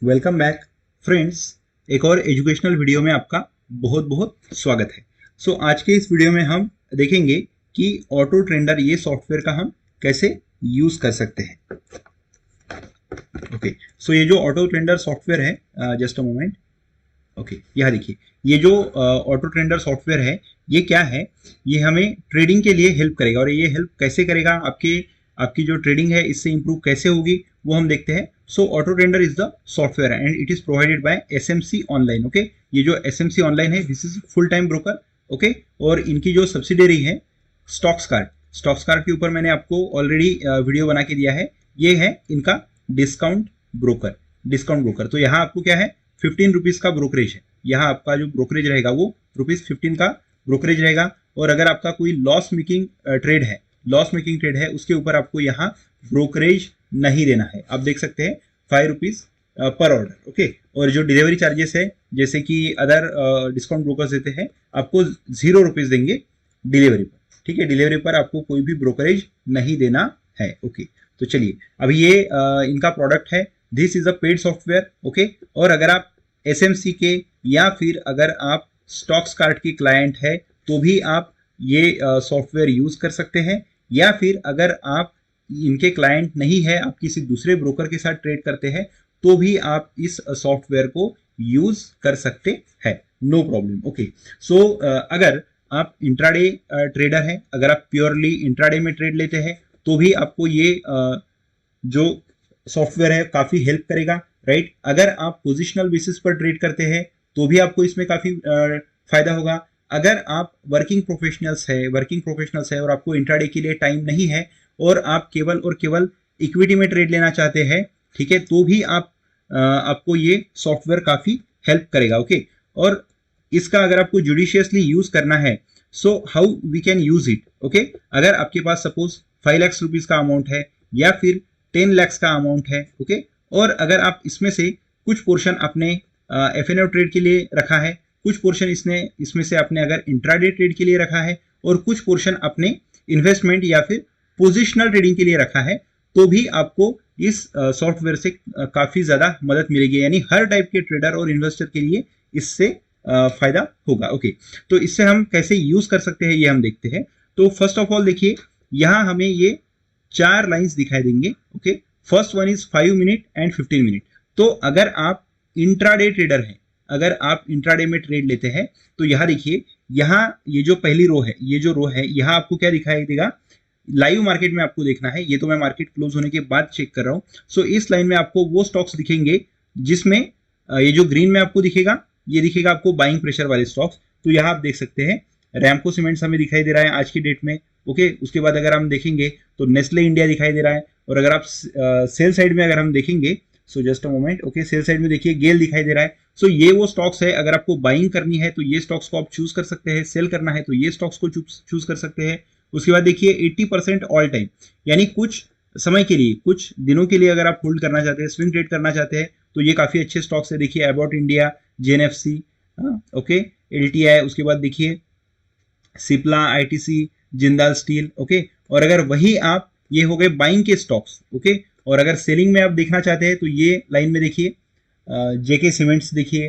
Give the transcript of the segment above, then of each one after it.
Welcome back friends. एक और educational video में आपका बहुत बहुत स्वागत है। आज के इस वीडियो में हम देखेंगे कि ऑटो ट्रेंडर ये सॉफ्टवेयर का हम कैसे यूज कर सकते हैं। ये जो ऑटो ट्रेंडर सॉफ्टवेयर है, जस्ट अ मोमेंट। यहाँ देखिए, ये जो ऑटो ट्रेंडर सॉफ्टवेयर है ये क्या है, ये हमें ट्रेडिंग के लिए हेल्प करेगा। और ये हेल्प कैसे करेगा, आपकी जो ट्रेडिंग है इससे इंप्रूव कैसे होगी वो हम देखते हैं। Auto trender is the software and it is provided by SMC online. ये जो एसएमसी ऑनलाइन है this is full time broker. और इनकी जो सब्सिडरी है स्टॉक्सकार्ट के ऊपर मैंने आपको ऑलरेडी वीडियो बना के दिया है। ये है इनका डिस्काउंट ब्रोकर। तो यहाँ आपको क्या है, 15 रुपीज का ब्रोकरेज है। यहाँ आपका जो ब्रोकरेज रहेगा वो ₹15 का ब्रोकरेज रहेगा। और अगर आपका कोई लॉस मेकिंग ट्रेड है उसके ऊपर आपको यहाँ ब्रोकरेज नहीं देना है। आप देख सकते हैं 5 रुपीज पर ऑर्डर। और जो डिलीवरी चार्जेस है जैसे कि अदर डिस्काउंट ब्रोकर्स देते हैं, आपको 0 रुपीज देंगे डिलीवरी पर। ठीक है, डिलीवरी पर आपको कोई भी ब्रोकरेज नहीं देना है। तो चलिए, अभी ये इनका प्रोडक्ट है। This is a paid software. और अगर आप एसएमसी के या फिर अगर आप स्टॉक्सकार्ट की क्लाइंट है तो भी आप ये सॉफ्टवेयर यूज कर सकते हैं। या फिर अगर आप इनके क्लाइंट नहीं है, आप किसी दूसरे ब्रोकर के साथ ट्रेड करते हैं तो भी आप इस सॉफ्टवेयर को यूज कर सकते हैं, नो प्रॉब्लम। अगर आप इंट्राडे ट्रेडर हैं, अगर आप प्योरली इंट्राडे में ट्रेड लेते हैं तो भी आपको ये जो सॉफ्टवेयर है काफी हेल्प करेगा, राइट। अगर आप पोजिशनल बेसिस पर ट्रेड करते हैं तो भी आपको इसमें काफी फायदा होगा। अगर आप वर्किंग प्रोफेशनल्स है और आपको इंट्राडे के लिए टाइम नहीं है और आप केवल इक्विटी में ट्रेड लेना चाहते हैं, ठीक है, तो भी आपको ये सॉफ्टवेयर काफी हेल्प करेगा। और इसका अगर आपको जुडिशियसली यूज करना है, so how we can use it. अगर आपके पास सपोज 5 लाख रुपीज का अमाउंट है या फिर 10 लाख का अमाउंट है, और अगर आप इसमें से कुछ पोर्शन अपने एफएनओ ट्रेड के लिए रखा है, कुछ पोर्शन इसमें से आपने अगर इंट्राडे ट्रेड के लिए रखा है और कुछ पोर्शन अपने इन्वेस्टमेंट या फिर पोजिशनल ट्रेडिंग के लिए रखा है, तो भी आपको इस सॉफ्टवेयर से काफी ज्यादा मदद मिलेगी। यानी हर टाइप के ट्रेडर और इन्वेस्टर के लिए इससे फायदा होगा। तो इससे हम कैसे यूज कर सकते हैं ये हम देखते हैं। तो फर्स्ट ऑफ ऑल देखिए, यहाँ हमें ये 4 लाइंस दिखाई देंगे। First one is 5 minute and 15 minute. तो अगर आप इंट्राडे ट्रेडर हैं, अगर आप इंट्राडे में ट्रेड लेते हैं तो यहाँ देखिए, यहाँ ये जो पहली रो है, यहाँ आपको क्या दिखाई देगा, लाइव मार्केट में आपको देखना है। ये तो मैं मार्केट क्लोज होने के बाद चेक कर रहा हूँ। इस लाइन में आपको वो स्टॉक्स दिखेंगे जिसमें ये जो ग्रीन में आपको दिखेगा, ये दिखेगा आपको बाइंग प्रेशर वाले स्टॉक्स। तो यहाँ आप देख सकते हैं रैमको सीमेंट्स हमें दिखाई दे रहा है आज की डेट में। उसके बाद अगर हम देखेंगे तो नेस्ले इंडिया दिखाई दे रहा है। और अगर आप सेल साइड में अगर हम देखेंगे, just a moment, sell side में देखिए गेल दिखाई दे रहा है। ये वो स्टॉक्स है, अगर आपको बाइंग करनी है तो ये स्टॉक्स को आप चूज कर सकते हैं, सेल करना है तो ये स्टॉक्स को चूज कर सकते हैं। उसके बाद देखिए 80% ऑल टाइम, यानी कुछ समय के लिए, कुछ दिनों के लिए अगर आप होल्ड करना चाहते हैं, स्विंग ट्रेड करना चाहते हैं, तो ये काफी अच्छे स्टॉक्स है। देखिए अबाउट इंडिया, जेएनएफसी, एलटीआई, उसके बाद देखिए सिप्ला, आईटीसी, जिंदाल स्टील। और अगर वही आप, ये हो गए बाइंग के स्टॉक्स। और अगर सेलिंग में आप देखना चाहते हैं तो ये लाइन में देखिए जेके सीमेंट्स देखिए।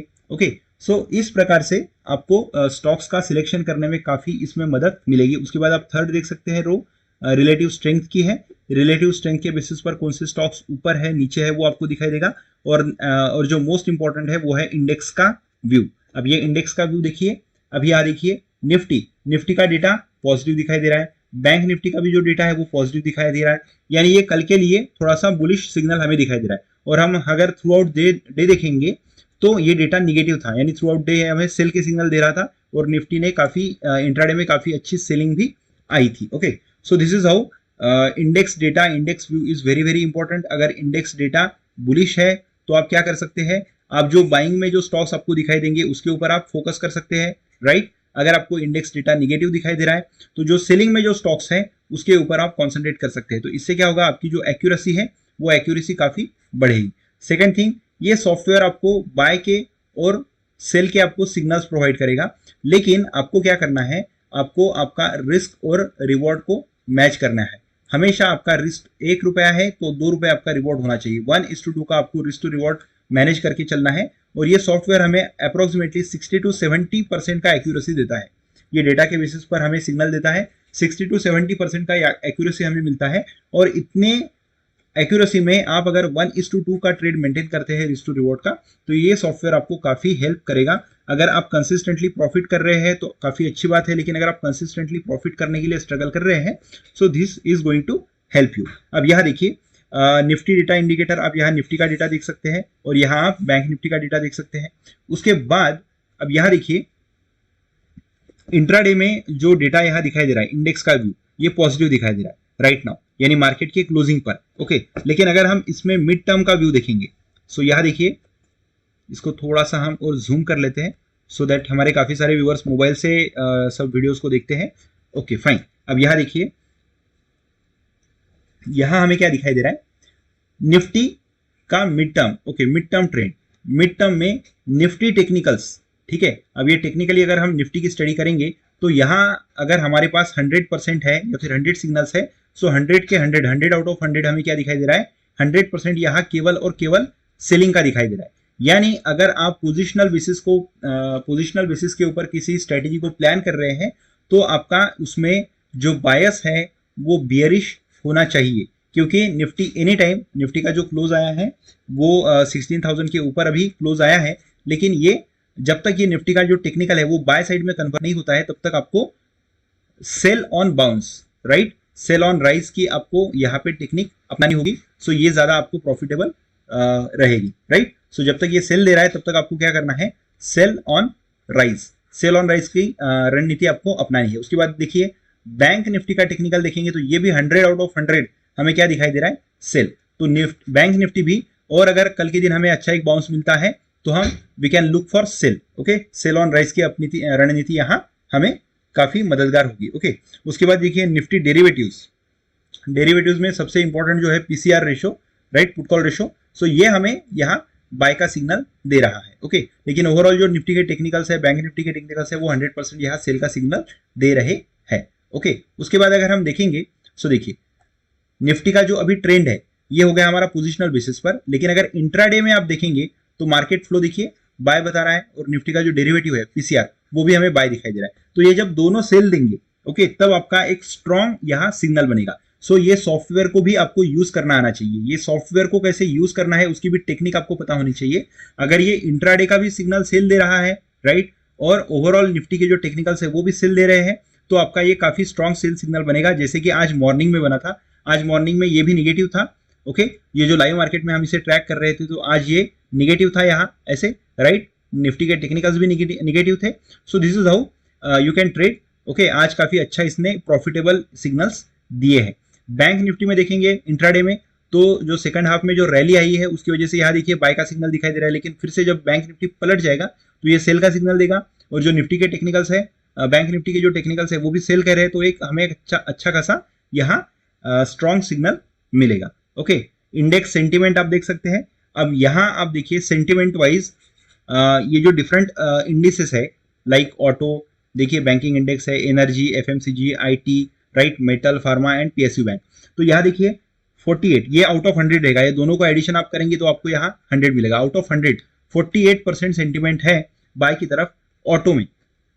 इस प्रकार से आपको स्टॉक्स का सिलेक्शन करने में काफी इसमें मदद मिलेगी। उसके बाद आप थर्ड देख सकते हैं रो रिलेटिव स्ट्रेंथ की है। रिलेटिव स्ट्रेंथ के बेसिस पर कौन से स्टॉक्स ऊपर है नीचे है वो आपको दिखाई देगा। और जो मोस्ट इंपॉर्टेंट है वो है इंडेक्स का व्यू। अब ये इंडेक्स का व्यू देखिए, अभी यहाँ देखिए निफ्टी का डेटा पॉजिटिव दिखाई दे रहा है, बैंक निफ्टी का भी जो डेटा है वो पॉजिटिव दिखाई दे रहा है। यानी ये कल के लिए थोड़ा सा बुलिश सिग्नल हमें दिखाई दे रहा है। और हम अगर थ्रू आउट डे देखेंगे तो ये डेटा निगेटिव था, यानी थ्रू आउट डे हमें सेल के सिग्नल दे रहा था और निफ्टी ने काफी इंट्राडे में काफी अच्छी सेलिंग भी आई थी। This is how index data, index view is very very important. अगर इंडेक्स डेटा बुलिश है तो आप क्या कर सकते हैं, आप जो बाइंग में जो स्टॉक्स आपको दिखाई देंगे उसके ऊपर आप फोकस कर सकते हैं, राइट। अगर आपको इंडेक्स डेटा निगेटिव दिखाई दे रहा है तो जो सेलिंग में जो स्टॉक्स हैं उसके ऊपर आप कॉन्सेंट्रेट कर सकते हैं। तो इससे क्या होगा, आपकी जो एक्यूरेसी है वो एक्यूरेसी काफी बढ़ेगी। सेकंड थिंग, ये सॉफ्टवेयर आपको बाय के और सेल के आपको सिग्नल्स प्रोवाइड करेगा, लेकिन आपको क्या करना है, आपको आपका रिस्क और रिवॉर्ड को मैच करना है। हमेशा आपका रिस्क ₹1 है तो ₹2 आपका रिवॉर्ड होना चाहिए। 1:2 का आपको रिस्क टू रिवॉर्ड मैनेज करके चलना है। और ये सॉफ्टवेयर हमें अप्रोक्सीमेटली 60 to 70% का एक्यूरेसी देता है। ये डेटा के बेसिस पर हमें सिग्नल देता है, 60 to 70% का एक्यूरेसी हमें मिलता है। और इतने एक्यूरेसी में आप अगर 1:2 का ट्रेड मेंटेन करते हैं रिस्क टू रिवॉर्ड का, तो ये सॉफ्टवेयर आपको काफ़ी हेल्प करेगा। अगर आप कंसिस्टेंटली प्रॉफिट कर रहे हैं तो काफ़ी अच्छी बात है, लेकिन अगर आप कंसिस्टेंटली प्रॉफिट करने के लिए स्ट्रगल कर रहे हैं, so this is going to help you. अब यहाँ देखिए निफ्टी डेटा इंडिकेटर, आप यहाँ निफ्टी का डेटा देख सकते हैं और यहाँ आप बैंक निफ्टी का डेटा देख सकते हैं। उसके बाद अब यहाँ देखिए इंट्राडे में जो डेटा यहाँ दिखाई दे रहा है, इंडेक्स का व्यू, ये पॉजिटिव दिखाई दे रहा है राइट नाउ, यानी मार्केट के क्लोजिंग पर। ओके, लेकिन अगर हम इसमें मिड टर्म का व्यू देखेंगे, सो यहाँ देखिए, इसको थोड़ा सा हम और जूम कर लेते हैं सो दैट हमारे काफ़ी सारे व्यूअर्स मोबाइल से सब वीडियोस को देखते हैं। ओके फाइन, अब यहाँ देखिए, यहाँ हमें क्या दिखाई दे रहा है, निफ्टी का mid term. Okay, mid term trend, mid term में निफ्टी टेक्निकल्स, ठीक है। अब ये टेक्निकली अगर हम निफ्टी की स्टडी करेंगे तो यहाँ अगर हमारे पास 100% है या फिर 100 सिग्नल्स है, सो 100 के 100 आउट ऑफ 100 हमें क्या दिखाई दे रहा है, 100% यहाँ केवल और केवल सेलिंग का दिखाई दे रहा है। यानी अगर आप पोजिशनल बेसिस के ऊपर किसी स्ट्रेटेजी को प्लान कर रहे हैं तो आपका उसमें जो बायस है वो बियरिश होना चाहिए, क्योंकि निफ्टी एनी टाइम, निफ्टी का जो क्लोज आया है वो 16,000 के ऊपर अभी क्लोज आया है, लेकिन ये जब तक ये निफ्टी का जो टेक्निकल है वो बाय साइड में कन्वर्ट नहीं होता है तब तक आपको sell on bounce, right, sell on rise की आपको यहाँ पे टेक्निक अपनानी होगी। सो ये ज्यादा आपको प्रॉफिटेबल रहेगी, राइट। सो जब तक ये सेल दे रहा है तब तक आपको क्या करना है, sell on rise, sell on rise की रणनीति आपको अपनानी है। उसके बाद देखिए बैंक निफ्टी का टेक्निकल देखेंगे तो ये भी 100 आउट ऑफ 100 हमें क्या दिखाई दे रहा है, सेल। तो बैंक निफ्टी भी, और अगर कल के दिन हमें अच्छा एक बाउंस मिलता है तो हम we can look for sell. Okay, sell on rise की अपनी रणनीति यहाँ हमें काफी मददगार होगी। ओके, उसके बाद देखिए निफ्टी डेरिवेटिव्स, डेरिवेटिव्स में सबसे इंपॉर्टेंट जो है PCR ratio, right, put call ratio. So ये हमें यहाँ बाय का सिग्नल दे रहा है। ओके, लेकिन ओवरऑल जो निफ्टी के टेक्निकल्स है, बैंक निफ्टी के टेक्निकल्स है, वो 100% यहाँ सेल का सिग्नल दे रहे हैं। ओके, उसके बाद अगर हम देखेंगे, सो देखिए निफ्टी का जो अभी ट्रेंड है ये हो गया हमारा पोजिशनल बेसिस पर, लेकिन अगर इंट्राडे में आप देखेंगे तो मार्केट फ्लो देखिए बाय बता रहा है, और निफ्टी का जो डेरिवेटिव है पीसीआर वो भी हमें बाय दिखाई दे रहा है। तो ये जब दोनों सेल देंगे, ओके, तब आपका एक स्ट्रॉन्ग यहाँ सिग्नल बनेगा। सो ये सॉफ्टवेयर को भी आपको यूज करना आना चाहिए। ये सॉफ्टवेयर को कैसे यूज करना है उसकी भी टेक्निक आपको पता होनी चाहिए। अगर ये इंट्राडे का भी सिग्नल सेल दे रहा है, राइट, और ओवरऑल निफ्टी के जो टेक्निकल्स है वो भी सेल दे रहे हैं, तो आपका ये काफी स्ट्रॉन्ग सेल सिग्नल बनेगा। जैसे कि आज मॉर्निंग में बना था, आज मॉर्निंग में ये भी निगेटिव था। ओके, ये जो लाइव मार्केट में हम इसे ट्रैक कर रहे थे तो आज ये निगेटिव था यहाँ ऐसे, राइट, निफ्टी के टेक्निकल्स भी निगेटिव थे। सो this is how you can trade. Okay, आज काफी अच्छा इसने प्रॉफिटेबल सिग्नल्स दिए हैं। बैंक निफ्टी में देखेंगे इंट्राडे में, तो जो सेकंड हाफ में जो रैली आई है उसकी वजह से यहाँ देखिए बाय का सिग्नल दिखाई दे रहा है, लेकिन फिर से जब बैंक निफ्टी पलट जाएगा तो ये सेल का सिग्नल देगा। और जो निफ्टी के टेक्निकल्स है, बैंक निफ्टी के जो टेक्निकल्स है वो भी सेल कर रहे हैं, तो एक हमें अच्छा खासा यहाँ स्ट्रॉन्ग सिग्नल मिलेगा। ओके, इंडेक्स सेंटिमेंट आप देख सकते हैं। अब यहाँ आप देखिए सेंटिमेंट वाइज ये जो डिफरेंट इंडिसेस है, लाइक ऑटो देखिए, बैंकिंग इंडेक्स है, energy, FMCG, IT, right, metal, pharma and PSU bank. तो यहाँ देखिए 48, ये आउट ऑफ 100 रहेगा। ये दोनों को एडिशन आप करेंगे तो आपको यहाँ 100 मिलेगा। आउट ऑफ 100 48% सेंटिमेंट है बाय की तरफ ऑटो में,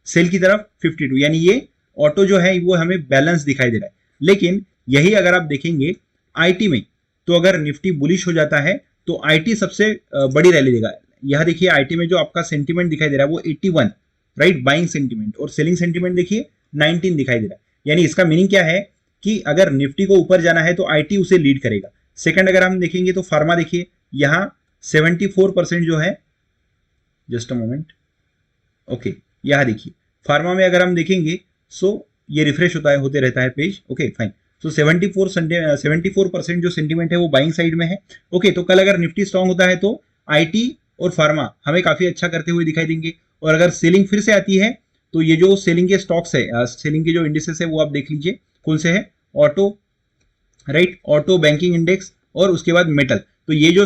सेल की तरफ 52, यानी ये ऑटो जो है वो हमें बैलेंस दिखाई दे रहा है। लेकिन यही अगर आप देखेंगे आईटी में, तो अगर निफ्टी बुलिश हो जाता है तो आईटी सबसे बड़ी रैली देगा। यह देखिए आईटी में जो आपका सेंटिमेंट दिखाई दे रहा है वो 81, राइट, बाइंग सेंटिमेंट, और सेलिंग सेंटिमेंट देखिए 19 दिखाई दे रहा है। यानी इसका मीनिंग क्या है कि अगर निफ्टी को ऊपर जाना है तो आईटी उसे लीड करेगा। सेकंड अगर हम देखेंगे तो फार्मा देखिए, यहाँ 74% जो है, जस्ट अ मोमेंट, ओके, यहाँ देखिए फार्मा में अगर हम देखेंगे सो ये रिफ्रेश होते रहता है पेज। ओके फाइन, तो 74% जो सेंटिमेंट है वो बाइंग साइड में है। ओके, तो कल अगर निफ्टी स्ट्रांग होता है तो आईटी और फार्मा हमें काफी अच्छा करते हुए दिखाई देंगे। और अगर सेलिंग फिर से आती है तो ये जो सेलिंग के स्टॉक्स है, सेलिंग के जो इंडिसेस है वो आप देख लीजिए कौन से है, auto, right, auto, banking index और उसके बाद मेटल। तो ये जो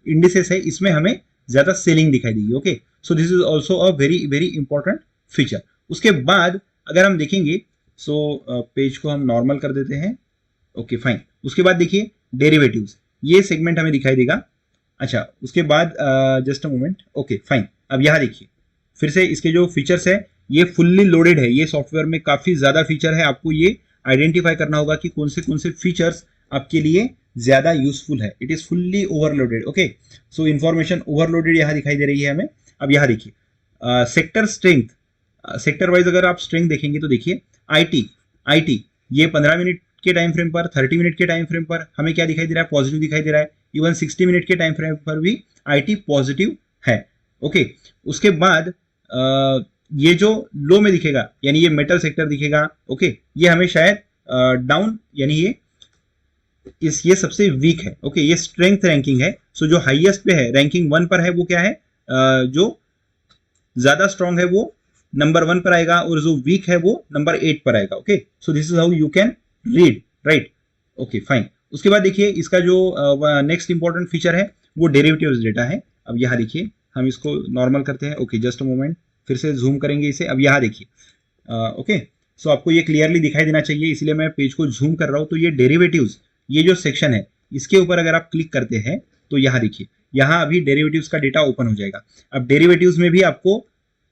इंडिसेस है इसमें हमें ज्यादा सेलिंग दिखाई देगी। Okay, so this is also a very very important feature. उसके बाद अगर हम देखेंगे सो पेज को हम नॉर्मल कर देते हैं। ओके फाइन, उसके बाद देखिए डेरिवेटिव्स, ये सेगमेंट हमें दिखाई देगा। अच्छा उसके बाद just a moment, okay fine. अब यहाँ देखिए फिर से इसके जो फीचर्स है ये फुल्ली लोडेड है, ये सॉफ्टवेयर में काफी ज्यादा फीचर है, आपको ये आइडेंटिफाई करना होगा कि कौन से फीचर्स आपके लिए ज्यादा यूजफुल है। It is fully overloaded, okay. So information overloaded यहाँ दिखाई दे रही है हमें। अब यहाँ देखिए सेक्टर स्ट्रेंथ, सेक्टर वाइज अगर आप स्ट्रेंथ देखेंगे तो देखिए आईटी आईटी ये 15 मिनट के टाइम फ्रेम पर, 30 मिनट के टाइम फ्रेम पर हमें क्या दिखाई दे रहा है, पॉजिटिव दिखाई दे रहा है। इवन 60 मिनट के टाइम फ्रेम पर भी आईटी पॉजिटिव है, ओके। उसके बाद ये जो लो में दिखेगा यानी ये मेटल सेक्टर दिखेगा, ओके, ये हमें शायद डाउन यानी ये सबसे वीक है, ओके। ये स्ट्रेंथ रैंकिंग है। सो जो हाईएस्ट पे है रैंकिंग 1 पर है वो क्या है, जो ज्यादा स्ट्रांग है वो नंबर 1 पर आएगा और जो वीक है वो नंबर 8 पर आएगा, okay. So this is how you can read, right, okay fine. उसके बाद देखिए इसका जो नेक्स्ट इंपॉर्टेंट फीचर है वो डेरिवेटिव्स डेटा है। अब यहाँ देखिए हम इसको नॉर्मल करते हैं, ओके, जस्ट अ मोमेंट, फिर से जूम करेंगे इसे। अब यहाँ देखिए ओके, सो आपको ये क्लियरली दिखाई देना चाहिए इसलिए मैं पेज को जूम कर रहा हूँ। तो ये डेरिवेटिव्स, ये जो सेक्शन है इसके ऊपर अगर आप क्लिक करते हैं तो यहाँ देखिए यहाँ अभी डेरिवेटिव्स का डेटा ओपन हो जाएगा। अब डेरिवेटिव्स में भी आपको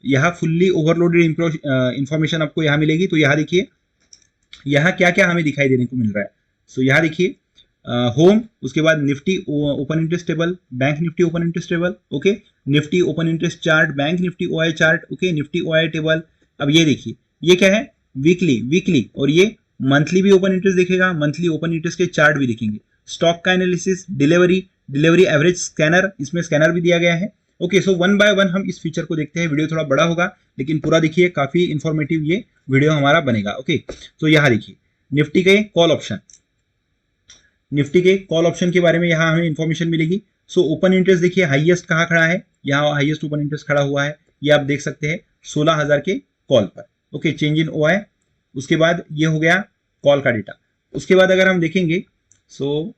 यहाँ फुल्ली ओवरलोडेड इंफॉर्मेशन आपको यहाँ मिलेगी। तो यहाँ देखिए यहाँ क्या क्या हमें दिखाई देने को मिल रहा है। सो यहाँ देखिए होम, उसके बाद Nifty open interest table, bank Nifty open interest table, okay, Nifty open interest chart, bank Nifty OI chart, okay, Nifty OI table. अब ये देखिए ये क्या है, वीकली, और ये मंथली भी ओपन इंटरेस्ट दिखेगा, मंथली ओपन इंटरेस्ट के चार्ट भी दिखेंगे। स्टॉक का एनालिसिस, डिलीवरी एवरेज, स्कैनर, इसमें स्कैनर भी दिया गया है, okay. So one by one हम इस फीचर को देखते हैं। वीडियो थोड़ा बड़ा होगा लेकिन पूरा देखिए, काफी इंफॉर्मेटिव ये वीडियो हमारा बनेगा, ओके। तो यहाँ देखिए निफ्टी के कॉल ऑप्शन, निफ्टी के कॉल ऑप्शन के बारे में यहाँ हमें इंफॉर्मेशन मिलेगी। सो ओपन इंटरेस्ट देखिए हाईएस्ट कहाँ खड़ा है, यहाँ हाईएस्ट ओपन इंटरेस्ट खड़ा हुआ है, ये आप देख सकते हैं 16,000 के कॉल पर, ओके। चेंज इन ओआई, उसके बाद ये हो गया कॉल का डेटा। उसके बाद अगर हम देखेंगे सो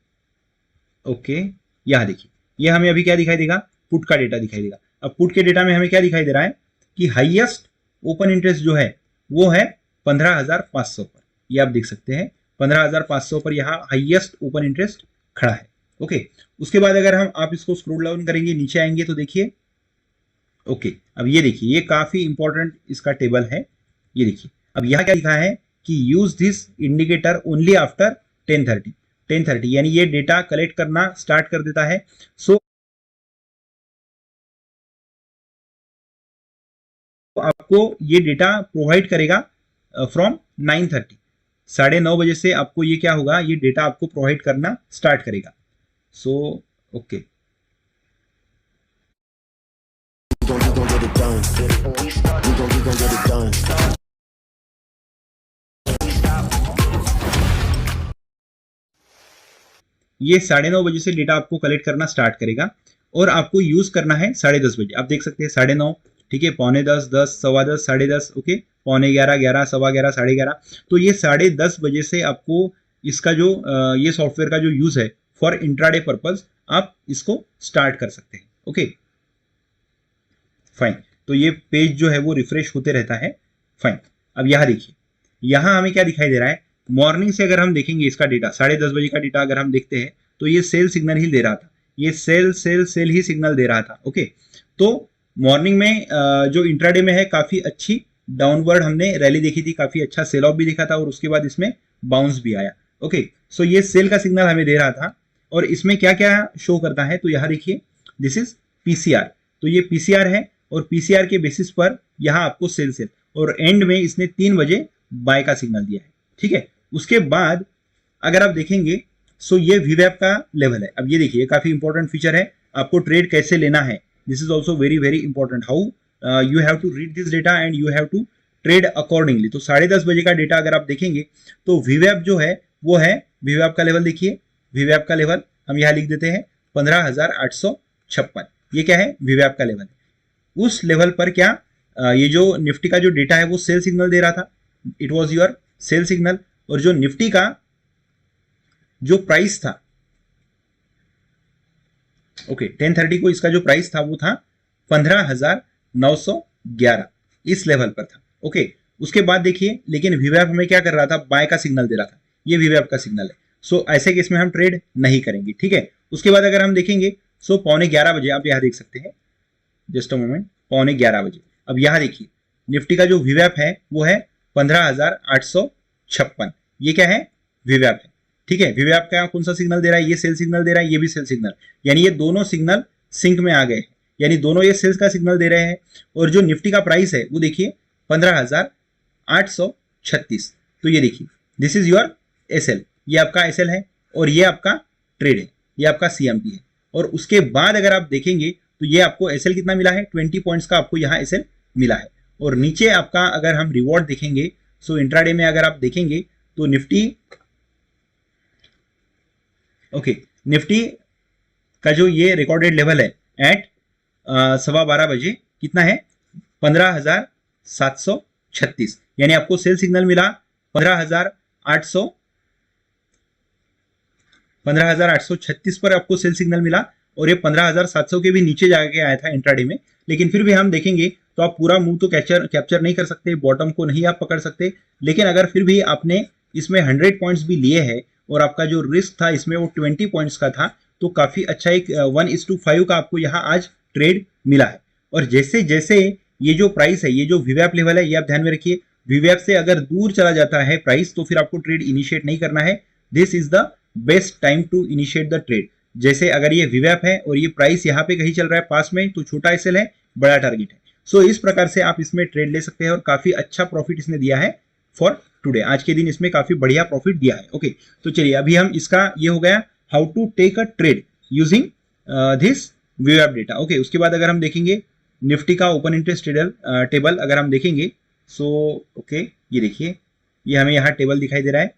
ओके, यहाँ देखिए ये हमें अभी क्या दिखाई देगा, पुट का डेटा दिखाई देगा। अब पुट के डेटा में हमें क्या दिखाई दे रहा है कि हाईएस्ट ओपन इंटरेस्ट जो है वो है 15,500 पर, ये आप देख सकते हैं 15,500 पर यहाँ हाईएस्ट ओपन इंटरेस्ट खड़ा है, ओके। उसके बाद अगर हम आप इसको स्क्रॉल डाउन करेंगे, नीचे आएंगे तो देखिए ओके, अब ये देखिए ये काफी इंपॉर्टेंट इसका टेबल है। ये देखिए अब यहाँ क्या लिखा है कि use this indicator only after 10:30 यानी ये डेटा कलेक्ट करना स्टार्ट कर देता है। सो आपको ये डेटा प्रोवाइड करेगा फ्रॉम 9:30, 9:30 बजे से आपको ये क्या होगा, ये डेटा आपको प्रोवाइड करना स्टार्ट करेगा। सो ओके, ये 9:30 बजे से डेटा आपको कलेक्ट करना स्टार्ट करेगा और आपको यूज करना है 10:30 बजे। आप देख सकते हैं 9:30, ठीक है, 9:45, 10, 10:15, 10:30, ओके, 9:45, 11, 11:15, 11:30। तो ये 10:30 बजे से आपको इसका जो ये सॉफ्टवेयर का जो यूज है फॉर इंट्राडे पर्पज आप इसको स्टार्ट कर सकते हैं, ओके फाइन। तो ये पेज जो है वो रिफ्रेश होते रहता है, फाइन। अब यहाँ देखिए यहाँ हमें क्या दिखाई दे रहा है, मॉर्निंग से अगर हम देखेंगे इसका डेटा 10:30 बजे का डेटा अगर हम देखते हैं तो ये सेल सिग्नल ही दे रहा था, ये सेल ही सिग्नल दे रहा था, ओके। तो मॉर्निंग में जो इंट्राडे में है काफी अच्छी डाउनवर्ड हमने रैली देखी थी, काफी अच्छा सेल ऑफ भी दिखा था और उसके बाद इसमें बाउंस भी आया, ओके। सो ये सेल का सिग्नल हमें दे रहा था और इसमें क्या क्या शो करता है, तो यहाँ देखिए दिस इज पीसीआर, तो ये पीसीआर है और पीसीआर के बेसिस पर यहाँ आपको सेल और एंड में इसने 3 बजे बाय का सिग्नल दिया है, ठीक है। उसके बाद अगर आप देखेंगे सो ये वीवैप का लेवल है। अब ये देखिए काफी इंपॉर्टेंट फीचर है, आपको ट्रेड कैसे लेना है, this is also very very important, how you have to read this data and you have to trade accordingly. तो 10:30 बजे का डेटा अगर आप देखेंगे तो वीवैप जो है वो है, वीवैप का लेवल देखिए, वीवैप का लेवल हम यहाँ लिख देते हैं 15,856, ये क्या है, वीवैप का लेवल। उस लेवल पर क्या ये जो निफ्टी का जो डेटा है वो सेल सिग्नल दे रहा था, it was your sell signal, और जो निफ्टी का जो प्राइस था, ओके 10:30 को इसका जो प्राइस था वो था 15,911, इस लेवल पर था, ओके। उसके बाद देखिए लेकिन वीवैप हमें क्या कर रहा था, बाय का सिग्नल दे रहा था, ये वीवैप का सिग्नल है। सो ऐसे केस में हम ट्रेड नहीं करेंगे, ठीक है। उसके बाद अगर हम देखेंगे सो 11:15 बजे आप यहाँ देख सकते हैं, जस्ट अ मोमेंट, 11:15 बजे। अब यहाँ देखिए निफ्टी का जो वीवैप है वो है 15,856। ये क्या है? वीवैप है, ठीक है। वीवैप का कौन सा सिग्नल दे रहा है? ये सेल सिग्नल दे रहा है, ये भी सेल सिग्नल, यानी ये दोनों सिग्नल सिंक में आ गए, यानी दोनों ये सेल्स का सिग्नल दे रहे हैं। और जो निफ्टी का प्राइस है वो देखिए 15,836। तो ये देखिए दिस इज योर एसएल, ये आपका एसएल है और ये आपका ट्रेड है, ये आपका सीएमपी है। और उसके बाद अगर आप देखेंगे तो ये आपको एसएल कितना मिला है? 20 पॉइंट्स का आपको यहाँ एसएल मिला है। और नीचे आपका अगर हम रिवॉर्ड देखेंगे, सो इंट्राडे में अगर आप देखेंगे तो निफ्टी निफ्टी का जो ये रिकॉर्डेड लेवल है एट 12:15 बजे कितना है? 15,736, यानी आपको सेल सिग्नल मिला 15,836 पर आपको सेल सिग्नल मिला। और ये 15,700 के भी नीचे जाके आया था इंट्राडे में, लेकिन फिर भी हम देखेंगे तो आप पूरा मूव तो कैप्चर नहीं कर सकते, बॉटम को नहीं आप पकड़ सकते। लेकिन अगर फिर भी आपने इसमें 100 पॉइंट्स भी लिए हैं और आपका जो रिस्क था इसमें वो 20 पॉइंट्स का था, तो काफी अच्छा एक 1:5 का आपको यहाँ आज ट्रेड मिला है। और जैसे जैसे ये जो प्राइस है, ये जो वीवैप लेवल है, ये आप ध्यान में रखिए, वीवैप से अगर दूर चला जाता है प्राइस तो फिर आपको ट्रेड इनिशिएट नहीं करना है। This is the best time to initiate the trade. जैसे अगर ये वीवैप है और ये प्राइस यहाँ पे कहीं चल रहा है पास में, तो छोटा एसएल है, बड़ा टारगेट है। सो इस प्रकार से आप इसमें ट्रेड ले सकते हैं और काफी अच्छा प्रॉफिट इसने दिया है फॉर टुडे। आज के दिन इसमें काफी बढ़िया प्रॉफिट दिया है। ओके, तो चलिए अभी हम इसका ये हो गया how to take a trade using this वीवैप डेटा। ओके, उसके बाद अगर हम देखेंगे निफ्टी का ओपन इंटरेस्ट टेबल अगर हम देखेंगे, सो ओके ये देखिए, ये हमें यहाँ टेबल दिखाई दे रहा है,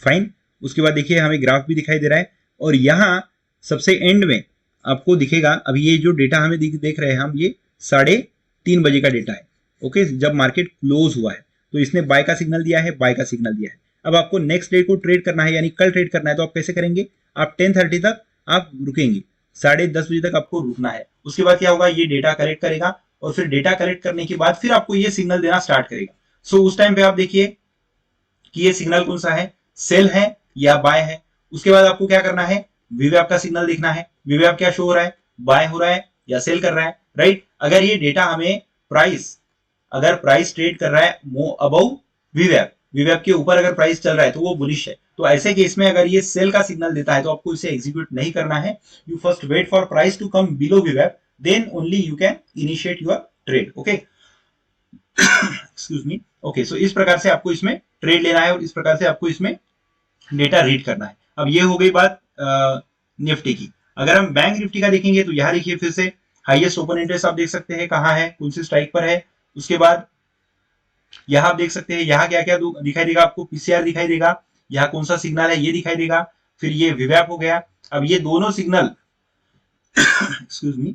फाइन। उसके बाद देखिए हमें ग्राफ भी दिखाई दे रहा है और यहाँ सबसे एंड में आपको दिखेगा, अभी ये जो डेटा हमें देख रहे हैं हम, ये 3:30 बजे का डेटा है। ओके, जब मार्केट क्लोज हुआ है तो इसने बाय का सिग्नल दिया है, बाय का सिग्नल दिया है। अब आपको नेक्स्ट डे को ट्रेड करना है, यानी कल ट्रेड करना है, तो आप कैसे करेंगे? आप 10:30 तक आप रुकेंगे, 10:30 बजे तक आपको रुकना है। उसके बाद क्या होगा? ये डेटा कलेक्ट करेगा और फिर डेटा कलेक्ट करने के बाद फिर आपको ये सिग्नल देना स्टार्ट करेगा। सो उस टाइम पे आप देखिए कि ये सिग्नल कौन सा है, सेल है या बाय है। उसके बाद आपको क्या करना है? वीवैप का सिग्नल देखना है, वीवैप क्या शो हो रहा है, बाय हो रहा है या सेल कर रहा है, राइट। अगर ये डेटा हमें अगर प्राइस ट्रेड कर रहा है अबव वीवैप के ऊपर अगर प्राइस चल रहा है तो वो बुलिश है। तो ऐसे केस में अगर ये सेल का सिग्नल देता है तो आपको इसे एग्जीक्यूट नहीं करना है। You first wait for price to come below वीवैप, then only you can initiate your trade. Okay, excuse me. Okay, so इस प्रकार से आपको इसमें ट्रेड लेना है और इस प्रकार से आपको इसमें डेटा रीड करना है। अब ये हो गई बात निफ्टी की। अगर हम बैंक निफ्टी का देखेंगे तो यहाँ देखिए फिर से हाईएस्ट ओपन इंटरेस्ट आप देख सकते हैं कहाँ है, कौन सी स्ट्राइक पर है। उसके बाद यहाँ आप देख सकते हैं यहाँ क्या क्या दिखाई देगा आपको, पीसीआर दिखाई देगा, यहाँ कौन सा सिग्नल है ये दिखाई देगा, फिर ये वीवैप हो गया। अब ये दोनों सिग्नल एक्सक्यूज मी,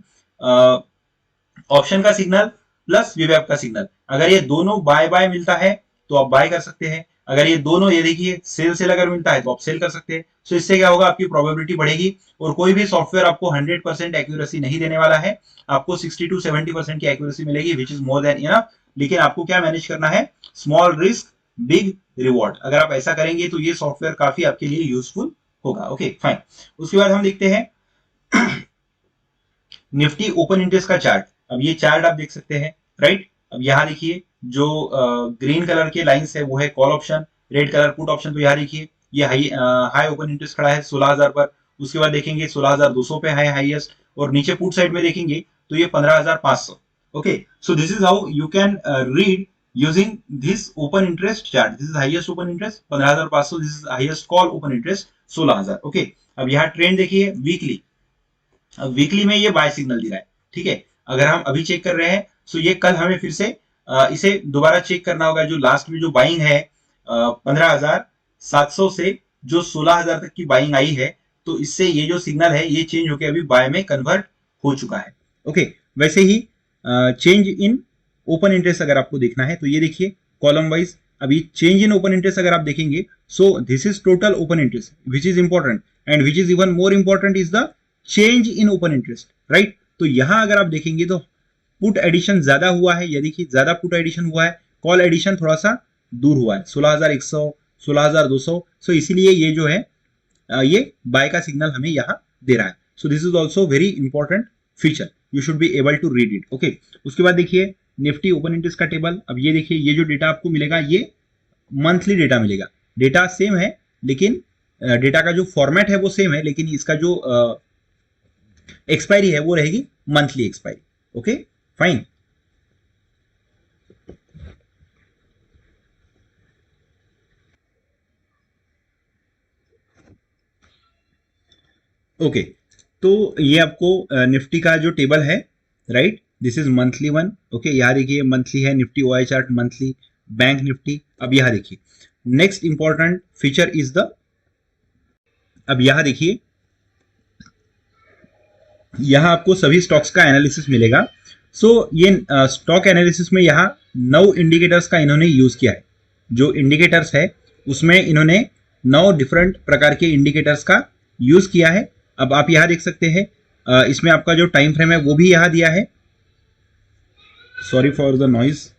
ऑप्शन का सिग्नल प्लस वीवैप का सिग्नल, अगर ये दोनों बाय मिलता है तो आप बाय कर सकते हैं। अगर ये दोनों ये देखिए सेल अगर मिलता है तो आप सेल कर सकते हैं। सो इससे क्या होगा? आपकी प्रोबेबिलिटी बढ़ेगी और कोई भी सॉफ्टवेयर आपको 100% एक्यूरेसी नहीं देने वाला है, आपको 60 to 70% की एक्यूरेसी मिलेगी, which is more than enough. लेकिन आपको क्या मैनेज करना है? Small risk big reward. अगर आप ऐसा करेंगे तो ये सॉफ्टवेयर काफी आपके लिए यूजफुल होगा। Okay fine. उसके बाद हम देखते हैं निफ्टी ओपन इंटरेस्ट का चार्ट। अब ये चार्ट आप देख सकते हैं, राइट। अब यहाँ देखिए जो ग्रीन कलर के लाइंस है वो है call option, red colour put option. तो यहाँ देखिए ये हाई ओपन इंटरेस्ट खड़ा है 16,000 पर। उसके बाद देखेंगे 16,200 पे है हाईएस्ट, और नीचे पुट साइड में देखेंगे तो ये 15,500। Okay, so this is how you can read using this open interest chart. This is highest open interest 15,500, this is highest call open interest 16,000. Okay, अब यहाँ ट्रेंड देखिए वीकली। अब वीकली में ये बाय सिग्नल दे रहा है, ठीक है। अगर हम अभी चेक कर रहे हैं तो ये कल हमें फिर से इसे दोबारा चेक करना होगा। जो लास्ट में जो बाइंग है 15,700 से जो 16,000 तक की बाइंग आई है, तो इससे ये जो सिग्नल है ये चेंज होकर अभी बाय में कन्वर्ट हो चुका है। ओके, वैसे ही चेंज इन ओपन इंटरेस्ट अगर आपको देखना है तो ये देखिए कॉलम वाइज अभी चेंज इन ओपन इंटरेस्ट अगर आप देखेंगे, सो this is total open interest which is important, and which is even more important is the change in open interest, right. तो यहां अगर आप देखेंगे तो पुट एडिशन ज्यादा हुआ है, ये देखिए ज्यादा पुट एडिशन हुआ है, कॉल एडिशन थोड़ा सा दूर हुआ है 16,100 16,200। सो इसीलिए ये जो है ये बाय का सिग्नल हमें यहाँ दे रहा है। So this is also very important feature, you should be able to read it. Okay, उसके बाद देखिए निफ्टी ओपन इंटरेस्ट का टेबल। अब ये देखिए ये जो डेटा आपको मिलेगा ये मंथली डेटा मिलेगा। डेटा सेम है लेकिन डेटा का जो फॉर्मेट है वो सेम है, लेकिन इसका जो एक्सपायरी है वो रहेगी monthly expiry. Okay fine. Okay तो ये आपको निफ्टी का जो टेबल है, right, this is monthly one. Okay, यहाँ देखिए मंथली है Nifty OI chart monthly, bank Nifty. अब यहाँ देखिए next important feature is the, अब यहाँ देखिए यहाँ आपको सभी स्टॉक्स का एनालिसिस मिलेगा। सो ये स्टॉक एनालिसिस में यहाँ 9 इंडिकेटर्स का इन्होंने यूज किया है। जो इंडिकेटर्स है उसमें इन्होंने 9 डिफरेंट प्रकार के इंडिकेटर्स का यूज किया है। अब आप यहाँ देख सकते हैं इसमें आपका जो टाइम फ्रेम है वो भी यहाँ दिया है। Sorry for the noise.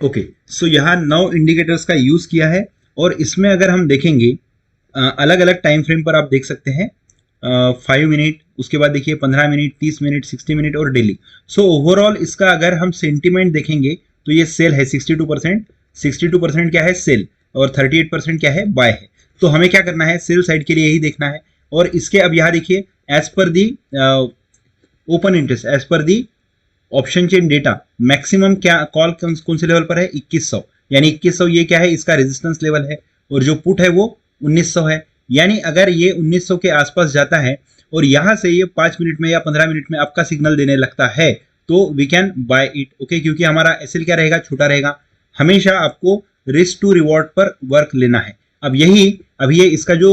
Okay, so यहाँ 9 इंडिकेटर्स का यूज किया है और इसमें अगर हम देखेंगे अलग अलग टाइम फ्रेम पर आप देख सकते हैं 5 मिनट, उसके बाद देखिए 15 मिनट, 30 मिनट, 60 मिनट और डेली। सो ओवरऑल इसका अगर हम सेंटिमेंट देखेंगे तो ये सेल है 62%, 62% क्या है सेल और 38% क्या है बाय है। तो हमें क्या करना है, सेल साइड के लिए यही देखना है। और इसके अब यहाँ देखिए as per the open interest, as per the option chain data, maximum क्या कॉल कौन से लेवल पर है 2100, यानी 2100 ये क्या है इसका रेजिस्टेंस लेवल है, और जो पुट है वो 1900 है। यानी अगर ये 1900 के आसपास जाता है और यहां से ये 5 मिनट में या 15 मिनट में आपका सिग्नल देने लगता है तो we can buy it. Okay, क्योंकि हमारा एसएल क्या रहेगा, छोटा रहेगा। हमेशा आपको रिस्क टू रिवॉर्ड पर वर्क लेना है। अब यही अभी ये इसका जो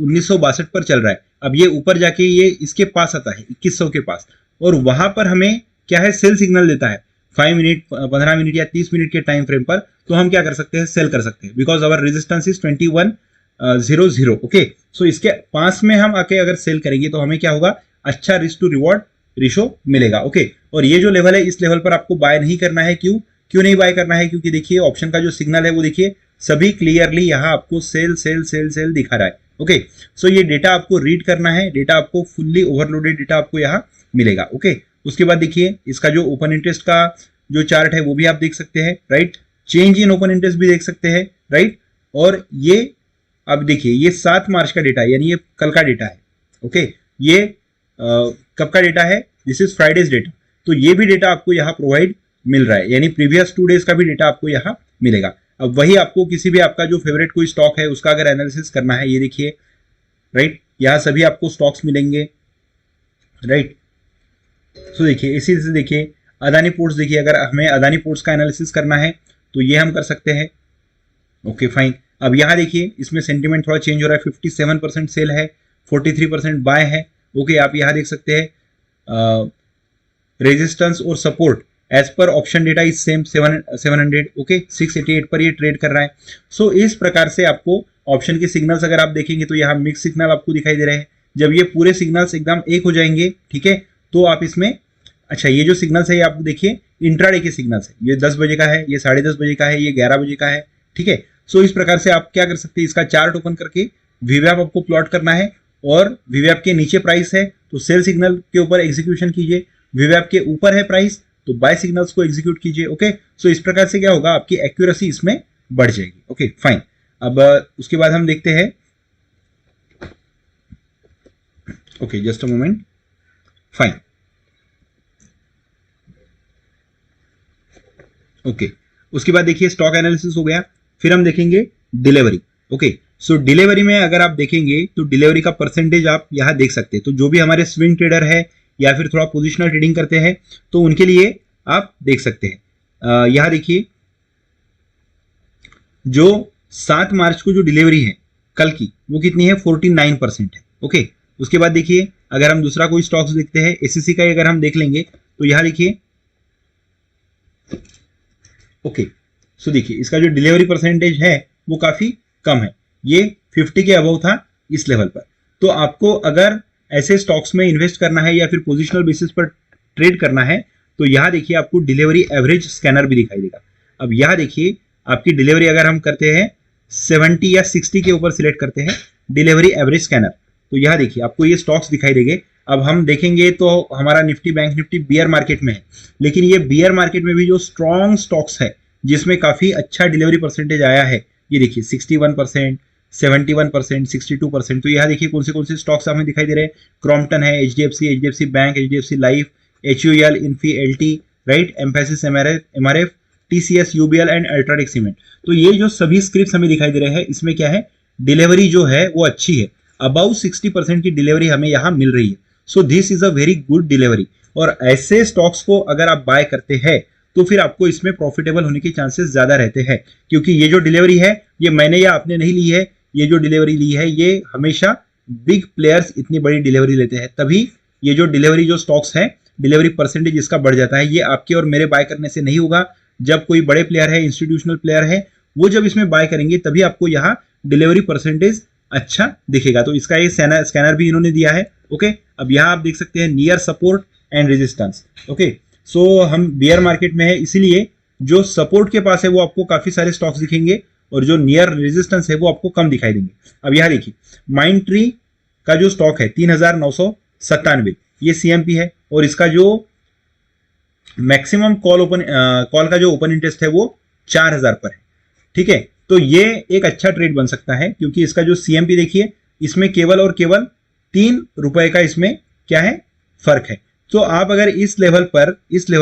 1962 पर चल रहा है, अब ये ऊपर जाके ये इसके पास आता है 2100 के पास, और वहां पर हमें क्या है सेल सिग्नल देता है 5 मिनट, 15 मिनट या 30 मिनट के टाइम फ्रेम पर, तो हम क्या कर सकते हैं, सेल कर सकते हैं, because our resistance is 2100। Okay, so इसके पास में हम आके अगर सेल करेंगे तो हमें क्या होगा, अच्छा रिस्क टू रिवॉर्ड रेशो मिलेगा। ओके, और ये जो लेवल है इस लेवल पर आपको बाय नहीं करना है। क्यों नहीं बाय करना है, क्योंकि देखिए ऑप्शन का जो सिग्नल है वो देखिए सभी क्लियरली यहाँ आपको सेल सेल सेल सेल दिखा रहा है। ओके, सो ये डेटा आपको रीड करना है, डेटा आपको फुल्ली ओवरलोडेड डेटा आपको यहाँ मिलेगा। ओके, उसके बाद देखिए इसका जो ओपन इंटरेस्ट का जो चार्ट है वो भी आप देख सकते हैं, right, change in open interest भी देख सकते हैं, राइट। और ये अब देखिए ये 7 मार्च का डेटा है, यानी ये कल का डेटा है। ओके, ये कब का डेटा है, दिस इज फ्राइडेज डेटा। तो ये भी डेटा आपको यहाँ प्रोवाइड मिल रहा है, यानी प्रीवियस 2 डेज का भी डेटा आपको यहाँ मिलेगा। अब वही आपको किसी भी आपका जो फेवरेट कोई स्टॉक है उसका अगर एनालिसिस करना है, ये देखिए, राइट, यहाँ सभी आपको स्टॉक्स मिलेंगे, राइट। सो देखिए इसी से देखिए अदानी पोर्ट्स, देखिए अगर हमें अदानी पोर्ट्स का एनालिसिस करना है तो ये हम कर सकते हैं। Okay fine. अब यहाँ देखिए इसमें सेंटीमेंट थोड़ा चेंज हो रहा है, 57% सेल है, 43% बाय है। ओके, आप यहाँ देख सकते हैं रेजिस्टेंस और support as per option data is same 700। Okay, 688 पर ये ट्रेड कर रहा है। सो इस प्रकार से आपको ऑप्शन के सिग्नल्स अगर आप देखेंगे तो यहाँ मिक्स सिग्नल आपको दिखाई दे रहे हैं। जब ये पूरे सिग्नल्स एकदम एक हो जाएंगे, ठीक है, तो आप इसमें, अच्छा ये जो सिग्नल्स है ये आप देखिए इंट्राडे के सिग्नल्स है, ये 10 बजे का है, ये 10:30 बजे का है, ये 11 बजे का है, ठीक है। सो इस प्रकार से आप क्या कर सकते हैं, इसका चार्ट ओपन करके वीवैप आपको प्लॉट करना है, और वीवैप के नीचे प्राइस है तो सेल सिग्नल के ऊपर एग्जीक्यूशन कीजिए, वीवैप के ऊपर है प्राइस तो बाय सिग्नल्स को एग्जीक्यूट कीजिए। ओके, सो इस प्रकार से क्या होगा, आपकी एक्यूरेसी इसमें बढ़ जाएगी। Okay fine. अब उसके बाद हम देखते हैं, okay just a moment, fine. Okay, उसके बाद देखिए स्टॉक एनालिसिस हो गया, फिर हम देखेंगे डिलीवरी। ओके, सो डिलीवरी में अगर आप देखेंगे तो डिलीवरी का परसेंटेज आप यहाँ देख सकते हैं। तो जो भी हमारे स्विंग ट्रेडर है या फिर थोड़ा पोजिशनल ट्रेडिंग करते हैं तो उनके लिए आप देख सकते हैं। यहाँ देखिए जो 7 मार्च को जो डिलीवरी है कल की वो कितनी है, 49% है। ओके, उसके बाद देखिए अगर हम दूसरा कोई स्टॉक्स देखते हैं, एससीसी का अगर हम देख लेंगे तो यहाँ देखिए, ओके, सो देखिए इसका जो डिलीवरी परसेंटेज है वो काफी कम है, ये 50 के अबव था इस लेवल पर। तो आपको अगर ऐसे स्टॉक्स में इन्वेस्ट करना है या फिर पोजिशनल बेसिस पर ट्रेड करना है तो यहाँ देखिए आपको डिलीवरी एवरेज स्कैनर भी दिखाई देगा। अब यहाँ देखिए आपकी डिलीवरी अगर हम करते हैं 70 या 60 के ऊपर सिलेक्ट करते हैं डिलीवरी एवरेज स्कैनर, तो यहाँ देखिए आपको ये स्टॉक्स दिखाई देंगे। अब हम देखेंगे तो हमारा Nifty bank Nifty beer market में है, लेकिन ये बियर मार्केट में भी जो स्ट्रॉन्ग स्टॉक्स है जिसमें काफी अच्छा डिलीवरी परसेंटेज आया है, ये देखिए 61%, 71%, 62%। तो यहाँ देखिए कौन से स्टॉक्स हमें दिखाई दे रहे हैं। क्रॉम्पटन है, HDFC bank, HDFC life, HUL, Infy, LT, right, emphasis, MRF, TCS, UBL and UltraTech cement. तो ये जो सभी स्क्रिप्ट हमें दिखाई दे रहे हैं, इसमें क्या है, डिलीवरी जो है वो अच्छी है, अबाउ 60% की डिलीवरी हमें यहाँ मिल रही है। So this is a very good delivery, और ऐसे स्टॉक्स को अगर आप बाय करते हैं तो फिर आपको इसमें प्रॉफिटेबल होने के चांसेस ज्यादा रहते हैं, क्योंकि ये जो डिलीवरी है ये मैंने या आपने नहीं ली है, ये जो डिलीवरी ली है ये हमेशा बिग प्लेयर्स इतनी बड़ी डिलीवरी लेते हैं, तभी ये जो डिलीवरी जो स्टॉक्स है डिलीवरी परसेंटेज इसका बढ़ जाता है। ये आपके और मेरे बाय करने से नहीं होगा, जब कोई बड़े प्लेयर है, इंस्टीट्यूशनल प्लेयर है, वो जब इसमें बाय करेंगे तभी आपको यहाँ डिलीवरी परसेंटेज अच्छा दिखेगा। तो इसका ये स्कैनर भी इन्होंने दिया है। ओके, अब यहाँ आप देख सकते हैं near support and resistance. Okay, so हम बियर मार्केट में है, इसीलिए जो सपोर्ट के पास है वो आपको काफी सारे स्टॉक्स दिखेंगे और जो नियर रेजिस्टेंस है वो आपको कम दिखाई देंगे। अब यहाँ देखिए माइंड ट्री का जो स्टॉक है 3997, ये सीएमपी है, और इसका जो मैक्सिमम कॉल का जो ओपन इंटरेस्ट है वो 4000 पर है। ठीक है, तो ये एक अच्छा ट्रेड बन सकता है, क्योंकि इसका जो सीएमपी देखिए इसमें केवल और केवल 3 रुपए का इसमें क्या है, फर्क है। तो आप अगर इस लेवल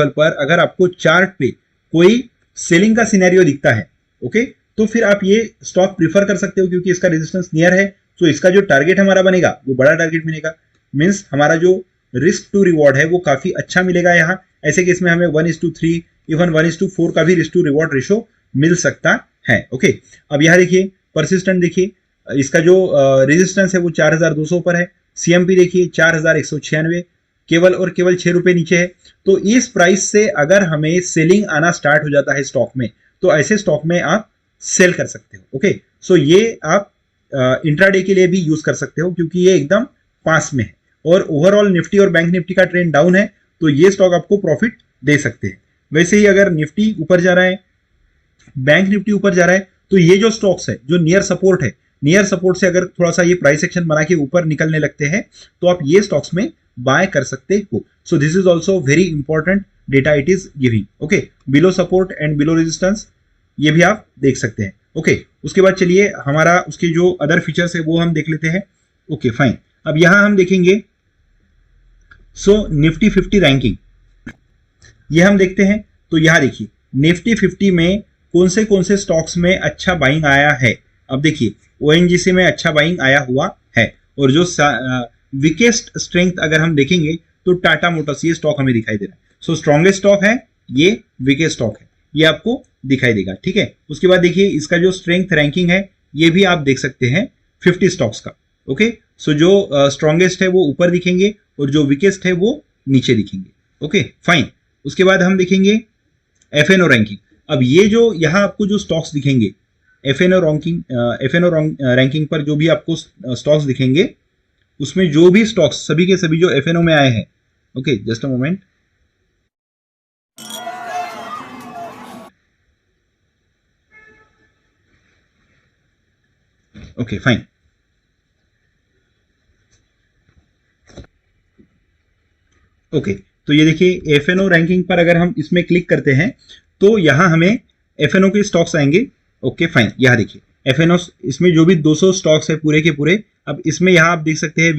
पर अगर आपको चार्ट पे कोई सेलिंग का सिनेरियो दिखता है, ओके, तो फिर आप ये स्टॉक प्रीफर कर सकते हो, क्योंकि इसका रेजिस्टेंस नियर है। तो इसका जो टारगेट हमारा बनेगा वो बड़ा टारगेट मिलेगा, मीन्स हमारा जो रिस्क टू रिवॉर्ड है वो काफी अच्छा मिलेगा यहाँ। ऐसे केस में हमें 1:3, इवन 1:4 का भी रिस्क टू रिवॉर्ड रेशो मिल सकता है। ओके, अब यहाँ देखिए परसिस्टेंट, देखिए इसका जो रेजिस्टेंस है वो 4200 पर है, सीएमपी देखिए 4196, केवल और केवल 6 रुपए नीचे है। तो इस प्राइस से अगर हमें सेलिंग आना स्टार्ट हो जाता है स्टॉक में, तो ऐसे स्टॉक में आप सेल कर सकते हो। ओके, सो ये आप इंट्राडे के लिए भी यूज कर सकते हो, क्योंकि ये एकदम पास में है और ओवरऑल निफ्टी और बैंक निफ्टी का ट्रेंड डाउन है, तो ये स्टॉक आपको प्रॉफिट दे सकते हैं। वैसे ही अगर निफ्टी ऊपर जा रहा है, बैंक निफ्टी ऊपर जा रहा है, तो ये जो स्टॉक्स है जो नियर सपोर्ट है, नियर सपोर्ट से अगर थोड़ा सा ये प्राइस एक्शन बना के ऊपर निकलने लगते हैं, तो आप ये स्टॉक्स में बाय कर सकते हो। सो this is also very important data it is giving. Okay, below support and below resistance, ये भी आप देख सकते हैं। ओके, उसके बाद चलिए हमारा उसके जो अदर फीचर्स है वो हम देख लेते हैं। ओके फाइन, अब यहां हम देखेंगे सो निफ्टी 50 रैंकिंग, ये हम देखते हैं। तो यहां देखिए निफ्टी 50 में कौन से स्टॉक्स में अच्छा बाइंग आया है। अब देखिए ओएनजीसी में अच्छा बाइंग आया हुआ है, और जो वीकेस्ट स्ट्रेंथ अगर हम देखेंगे तो टाटा मोटर्स, ये स्टॉक हमें दिखाई दे रहा है। सो स्ट्रॉन्गेस्ट स्टॉक है, ये वीकेस्ट स्टॉक है, ये आपको दिखाई देगा। ठीक है, उसके बाद देखिए इसका जो स्ट्रेंथ रैंकिंग है ये भी आप देख सकते हैं 50 स्टॉक्स का। ओके, सो जो स्ट्रॉन्गेस्ट है वो ऊपर दिखेंगे और जो वीकेस्ट है वो नीचे दिखेंगे। ओके फाइन, उसके बाद हम देखेंगे एफएनओ रैंकिंग। अब ये जो यहाँ आपको जो स्टॉक्स दिखेंगे एफएनओ रैंकिंग पर जो भी आपको स्टॉक्स दिखेंगे, उसमें जो भी स्टॉक्स सभी के सभी जो एफएनओ में आए हैं, okay just a moment, okay fine, okay, तो ये देखिए एफएनओ रैंकिंग पर अगर हम इसमें क्लिक करते हैं तो यहां हमें एफएनओ के स्टॉक्स आएंगे। ओके फाइन, यहां देखिए एफएनओ, इसमें जो भी 200 स्टॉक्स है पूरे के पूरे, अब इसमें यहां आप देख सकते हैं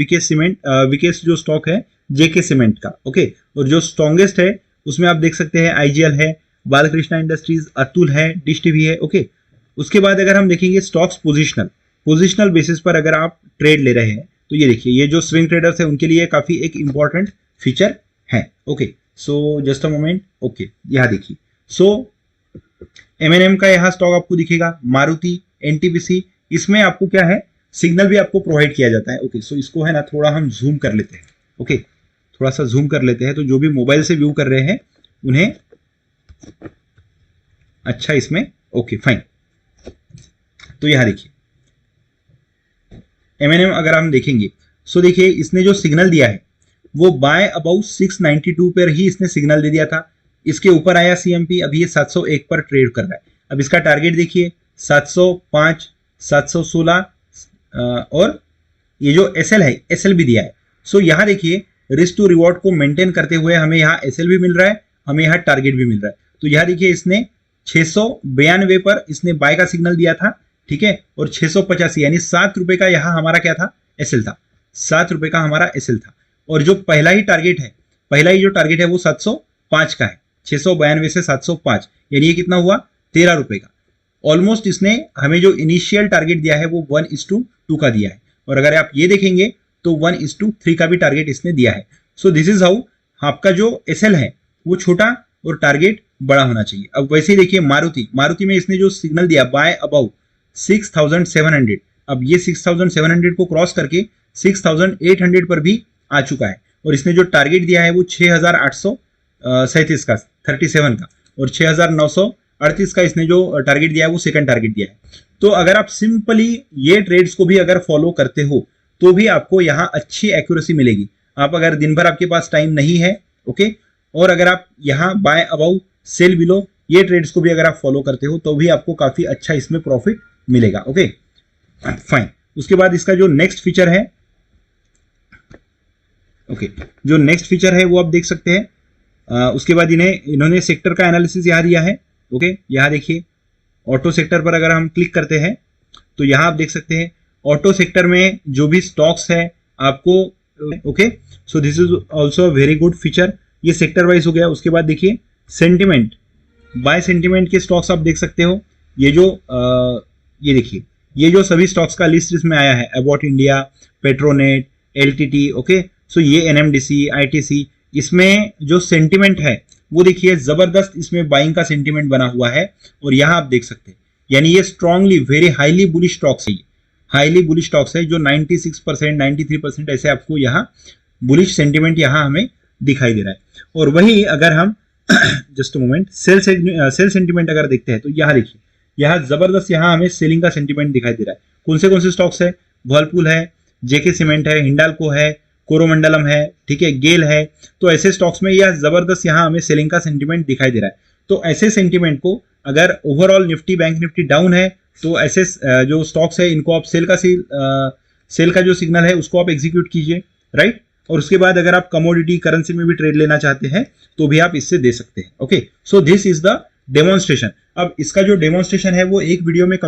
विकेस्ट जो स्टॉक है जेके सीमेंट का। ओके, और जो स्ट्रॉन्गेस्ट है उसमें आप देख सकते हैं आईजीएल है, बालकृष्णा इंडस्ट्रीज, अतुल है, डिश टीवी है। ओके, उसके बाद अगर हम देखेंगे स्टॉक्स पोजिशनल बेसिस पर अगर आप ट्रेड ले रहे हैं, तो ये देखिए ये जो स्विंग ट्रेडर्स है उनके लिए काफी एक इंपॉर्टेंट फीचर है। Okay, so just a moment, okay यहाँ देखिए, सो एमएनएम का यहाँ स्टॉक आपको दिखेगा, मारुति, एनटीपीसी, इसमें आपको क्या है सिग्नल भी आपको प्रोवाइड किया जाता है। ओके, सो इसको है ना थोड़ा हम जूम कर लेते हैं। ओके, थोड़ा सा जूम कर लेते हैं, तो जो भी मोबाइल से व्यू कर रहे हैं उन्हें अच्छा इसमें, ओके फाइन, तो यहाँ देखिए एमएनएम अगर हम देखेंगे, सो देखिए इसने जो सिग्नल दिया है वो बाय अबाउट 692 पर ही इसने सिग्नल दे दिया था। इसके ऊपर आया सीएमपी, अभी ये 701 पर ट्रेड कर रहा है। अब इसका टारगेट देखिए 705, 716 और ये जो SL है SL भी दिया है। सो यहाँ देखिए रिस्क टू रिवॉर्ड को मेंटेन करते हुए हमें यहाँ SL भी मिल रहा है, हमें यहाँ टारगेट भी मिल रहा है। तो यहाँ देखिए इसने 692 पर इसने बाय का सिग्नल दिया था, ठीक है, और 685 यानी 7 रुपए का यहाँ हमारा क्या था, SL था, 7 रुपए का हमारा SL था। और जो पहला ही जो टारगेट है वो 705 का है, 692 से 705 यानी ये कितना हुआ, 13 रुपए का। ऑलमोस्ट इसने हमें जो इनिशियल टारगेट दिया है वो 1:2 का दिया है, और अगर आप ये देखेंगे तो 1:3 का भी टारगेट इसने दिया है। सो दिस इज हाउ आपका जो SL है वो छोटा और टारगेट बड़ा होना चाहिए। अब वैसे ही देखिए मारुति में इसने जो सिग्नल दिया बाय अबाउ 6700, अब ये 6700 को क्रॉस करके 6800 पर भी आ चुका है, और इसने जो टारगेट दिया है वो 6837 का 37 का, और 6938 का इसने जो टारगेट दिया है वो सेकंड टारगेट दिया है। तो अगर आप सिंपली ये ट्रेड्स को भी अगर फॉलो करते हो तो भी आपको यहाँ अच्छी एक्यूरेसी मिलेगी। आप अगर दिन भर आपके पास टाइम नहीं है, ओके, और अगर आप यहाँ बाय अबाउ सेल बिलो ये ट्रेड्स को भी अगर आप फॉलो करते हो तो भी आपको काफी अच्छा इसमें प्रॉफिट मिलेगा। Okay fine. उसके बाद इसका जो नेक्स्ट फीचर है, ओके, जो नेक्स्ट फीचर है वो आप देख सकते हैं। उसके बाद इन्होंने सेक्टर का एनालिसिस यहाँ दिया है। ओके, यहाँ देखिए ऑटो सेक्टर पर अगर हम क्लिक करते हैं तो यहाँ आप देख सकते हैं ऑटो सेक्टर में जो भी स्टॉक्स है आपको, okay, so this is also very good feature. ये सेक्टर वाइज हो गया। उसके बाद देखिए सेंटिमेंट, बाय सेंटिमेंट के स्टॉक्स आप देख सकते हो। ये जो ये देखिए ये जो सभी स्टॉक्स का लिस्ट इसमें आया है, about India, Petronet, LTT, okay, so ये NMDC, ITC, इसमें जो सेंटिमेंट है वो देखिए जबरदस्त इसमें बाइंग का सेंटिमेंट बना हुआ है, और यहाँ आप देख सकते हैं यानी ये strongly very highly bullish stocks है, हाईली बुलिश स्टॉक्स है जो 96% 93% ऐसे आपको यहाँ बुलिश सेंटिमेंट यहाँ हमें दिखाई दे रहा है। और वही अगर हम जस्ट मोमेंट सेल सेंटिमेंट अगर देखते हैं तो यहाँ देखिए यहाँ जबरदस्त यहाँ हमें सेलिंग का सेंटिमेंट दिखाई दे रहा है। कौन से स्टॉक्स है, वर्लपूल है, JK सीमेंट है, हिंडाल्को है, कोरोमंडलम है, ठीक है, गेल है। तो ऐसे स्टॉक्स में यह जबरदस्त यहाँ हमें सेलिंग का सेंटिमेंट दिखाई दे रहा है। तो ऐसे सेंटिमेंट को अगर overall Nifty bank Nifty down है तो ऐसे जो स्टॉक्स है इनको आप सेल का जो सिग्नल है उसको आप एग्जीक्यूट कीजिए, राइट। और उसके बाद अगर आप कमोडिटी करेंसी में भी ट्रेड लेना चाहते हैं तो भी आप इससे दे सकते हैं। Okay, so this is the demonstration. अब इसका जो डेमोन्स्ट्रेशन है वो एक वीडियो में